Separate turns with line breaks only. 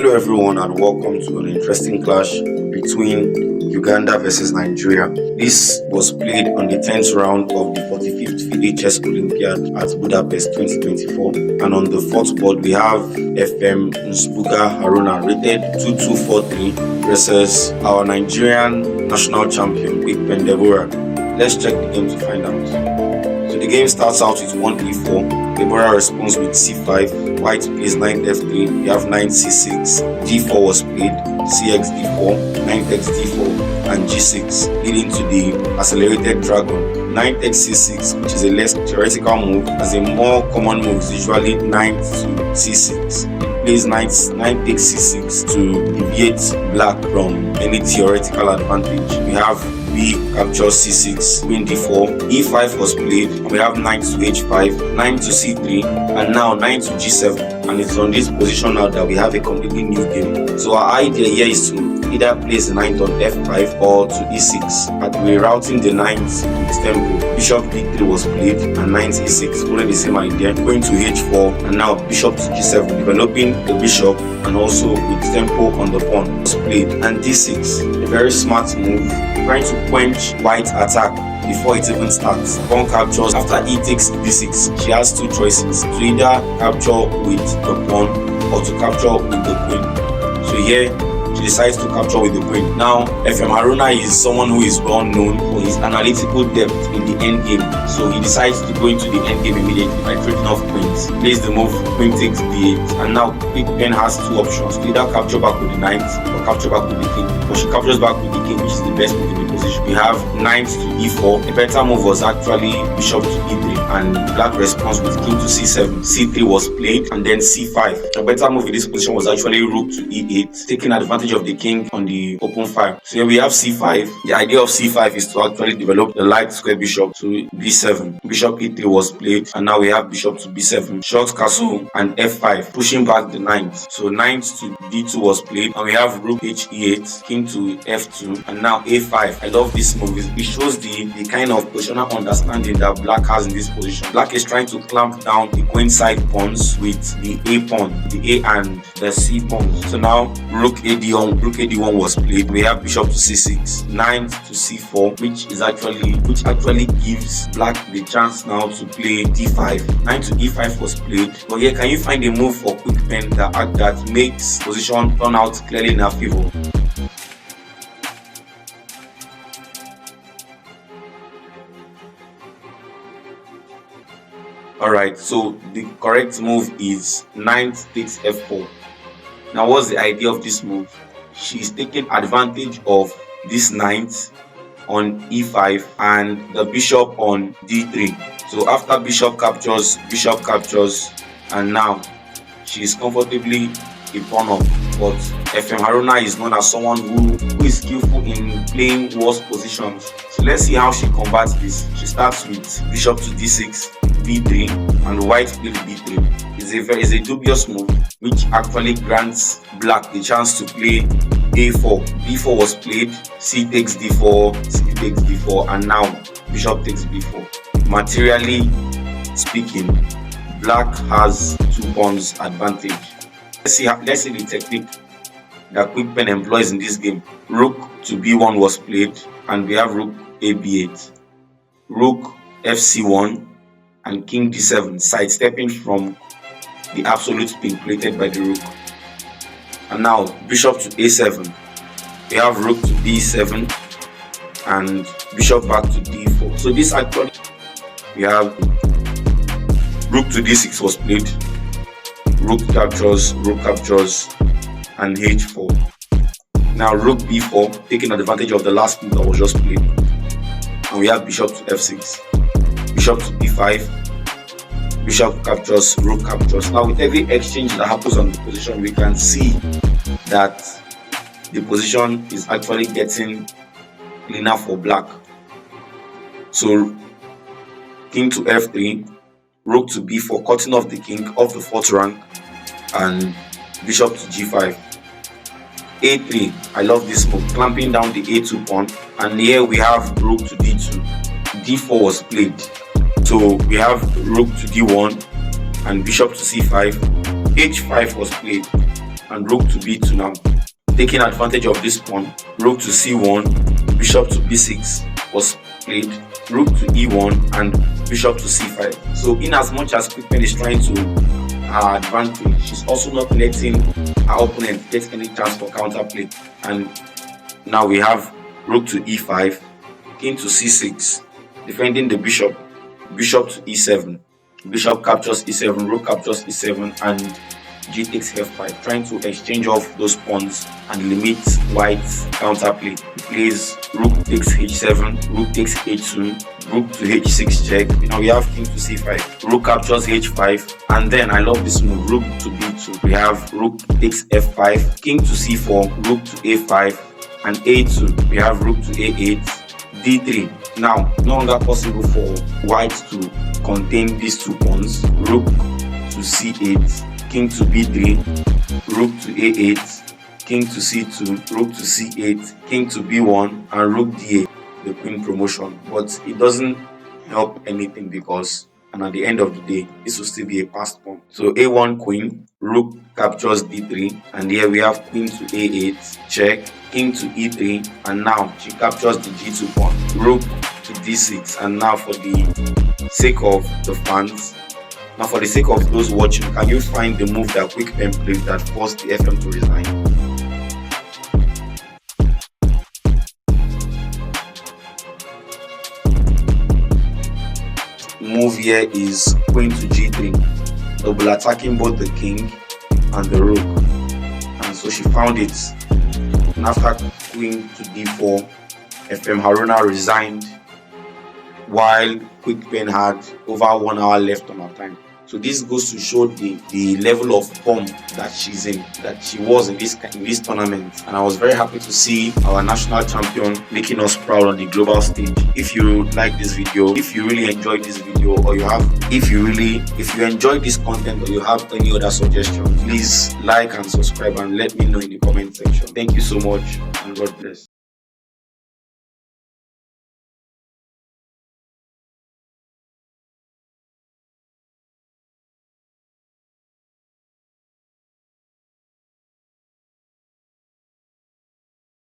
Hello everyone and welcome to an interesting clash between Uganda versus Nigeria. This was played on the 10th round of the 45th FIDE Chess Olympiad at Budapest 2024, and on the 4th board we have FM Nsbuga Haruna rated 2243 versus our Nigerian national champion Quickpen Deborah. Let's check the game to find out. So the game starts out with 1e4. Deborah responds with c5. White plays knight f3. We have knight c6. d4 was played. cx d4, knight x d4, and g6, leading to the accelerated dragon. Knight x c6, which is a less theoretical move, as a more common move is usually knight to c6. It plays knight takes c6 to deviate black from any theoretical advantage. We have b captures c6, queen d4, e5 was played, and we have knight to h5, knight to c3, and now knight to g7. And it's on this position now that we have a completely new game. So our idea here is to either place the knight on f5 or to e6, and we're routing the knight with tempo. Bishop d3 was played and knight e6, only the same idea. Going to h4 and now bishop to g7, developing the bishop and also with tempo on the pawn was played, and d6, a very smart move, trying to quench white's attack before it even starts. Pawn captures. After e takes d6, she has two choices: to either capture with the pawn or to capture with the queen. So here she decides to capture with the queen. Now FM Haruna is someone who is well known for his analytical depth in the endgame, so he decides to go into the endgame immediately by trading off queens. Plays the move queen takes d8, and now Quickpen has two options: to either capture back with the knight or capture back with the king. But she captures back with the king, which is the best move in the position. We have knight to e4. The better move was actually bishop to e3, and black responds with king to c7. c3 was played, and then c5. The better move in this position was actually rook to e8, taking advantage of the king on the open file. So here we have c5. The idea of c5 is to actually develop the light square bishop to b7. Bishop e3 was played, and now we have bishop to b7, short castle, and f5, pushing back the knight. So knight to d2 was played, and we have rook h e8, king to f2, and now a5. I love this move. It shows the kind of positional understanding that black has in this position. Black is trying to clamp down the queenside pawns with the a pawn, the a and the c pawns. So now rook ad1 was played. We have bishop to c6, knight to c4, which actually gives black the chance now to play d5. Knight to e5 was played. But here, can you find a move for Quickpen that makes position turn out clearly in our favor? Alright, so the correct move is knight takes f4. Now what's the idea of this move? She's taking advantage of this knight on e5 and the bishop on d3. So after bishop captures, and now she's comfortably a pawn up. But FM Haruna is known as someone who is skillful in playing worse positions. So let's see how she combats this. She starts with bishop to d6, b3, and white plays b3. It's a dubious move, which actually grants black the chance to play a4. b4 was played, c takes d4, c takes d4, and now bishop takes b4. Materially speaking, black has 2 pawns advantage. Let's see the technique that Quickpen employs in this game. Rook to b1 was played, and we have rook a b8, rook fc1, and king d7, sidestepping from the absolute pin created by the rook. And now bishop to a7. We have rook to b7 and bishop back to d4. So this actually, we have rook to d6 was played, rook captures, and h4. Now rook b4, taking advantage of the last move that was just played, and we have bishop to f6, bishop to b5, bishop captures, rook captures. Now with every exchange that happens on the position, we can see that the position is actually getting cleaner for black. So king to f3, rook to b4, cutting off the king off the 4th rank, and bishop to g5. a3, I love this move, clamping down the a2 pawn, and here we have rook to d2. d4 was played, so we have rook to d1 and bishop to c5. h5 was played, and rook to b2 now. Taking advantage of this pawn, rook to c1, bishop to b6 was played, rook to e1 and bishop to c5. So in as much as Quickpen is trying to her advantage, she's also not letting her opponent get any chance for counterplay. And now we have rook to e5, king to c6, defending the bishop, bishop to e7, bishop captures e7, rook captures e7, and g takes f5, trying to exchange off those pawns and limit white's counterplay. He plays rook takes h7, rook takes h2, rook to h6 check. Now we have king to c5, rook captures h5, and then I love this move, rook to b2. We have rook takes f5, king to c4, rook to a5, and a2. We have rook to a8, d3. Now no longer possible for white to contain these two pawns. Rook to c8, king to b3, rook to a8, king to c2, rook to c8, king to b1, and rook d8, the queen promotion. But it doesn't help anything because, and at the end of the day, this will still be a passed pawn. So a1 queen, rook captures d3, and here we have queen to a8, check, king to e3, and now she captures the g2 pawn, rook to d6. And now for the sake of the fans, now for the sake of those watching, can you find the move that Quickpen played that forced the FM to resign? Move here is queen to g3, double attacking both the king and the rook, and so she found it. And after queen to d4, FM Haruna resigned while Quickpen had over 1 hour left on her time. So this goes to show the level of form that she was in this tournament, and I was very happy to see our national champion making us proud on the global stage. If you like this video, if you really enjoyed this video, or if you enjoyed this content, or you have any other suggestion, please like and subscribe and let me know in the comment section. Thank you so much, and God bless.